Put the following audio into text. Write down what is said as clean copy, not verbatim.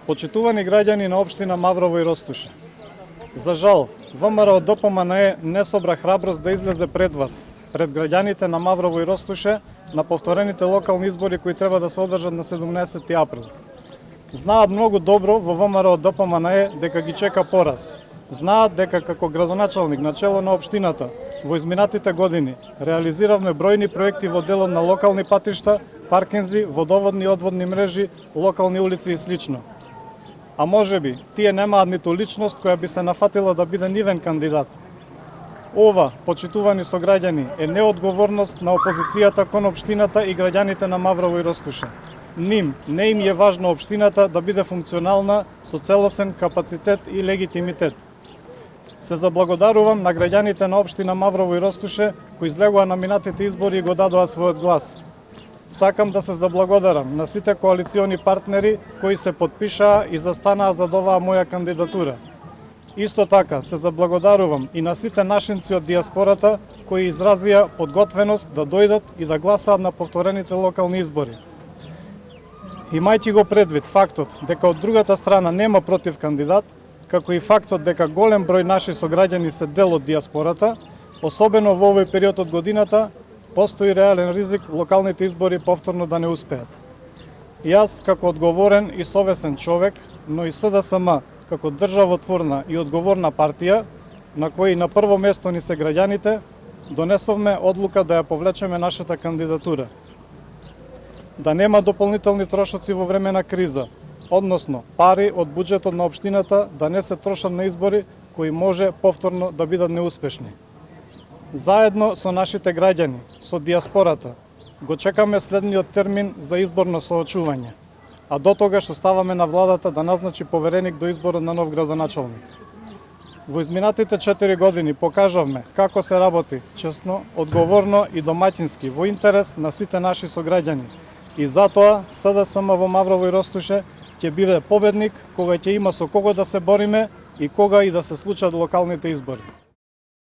Почитувани граѓани на општина Маврово и Ростуше, за жал, ВМРО ДПМНЕ не собра храброст да излезе пред вас, пред граѓаните на Маврово и Ростуше, на повторените локални избори кои треба да се одржат на 17 април. Знаат многу добро во ВМРО ДПМНЕ дека ги чека пораз. Знаат дека како градоначалник на чело на општината во изминатите години реализиравме бројни проекти во делот на локални патишта, паркинзи, водоводни и одводни мрежи, локални улици и слично. А можеби тие немаат ниту личност која би се нафатила да биде нивен кандидат. Ова, почитувани сограѓани, е неодговорност на опозицијата кон општината и граѓаните на Маврово и Ростуше. Не им е важно општината да биде функционална со целосен капацитет и легитимитет. Се заблагодарувам на граѓаните на општина Маврово и Ростуше кои излегоа на минатите избори и го дадоа својот глас. Сакам да се заблагодарам на сите коалициони партнери кои се подпишаа и застанаа за оваа моја кандидатура. Исто така се заблагодарувам и на сите нашинци од диаспората кои изразија подготвеност да дојдат и да гласаат на повторените локални избори. Имајќи го предвид фактот дека од другата страна нема против кандидат, како и фактот дека голем број наши сограѓани се дел од диаспората, особено во овој период од годината, постои реален ризик локалните избори повторно да не успеат. Јас, како одговорен и совесен човек, но и СДСМ, како државотворна и одговорна партија, на кои на прво место ни се граѓаните, донесовме одлука да ја повлечеме нашата кандидатура. Да нема дополнителни трошоци во време на криза, односно пари од буџетот на општината да не се трошат на избори кои може повторно да бидат неуспешни. Заедно со нашите граѓани, со диаспората, го чекаме следниот термин за изборно соочување, а до тогаш оставаме на владата да назначи повереник до изборот на нов градоначалник. Во изминатите 4 години покажавме како се работи честно, одговорно и домаќински во интерес на сите наши сограѓани. И затоа СДСМ во Маврово и Ростуше ќе биде победник кога ќе има со кого да се бориме и кога и да се случат локалните избори.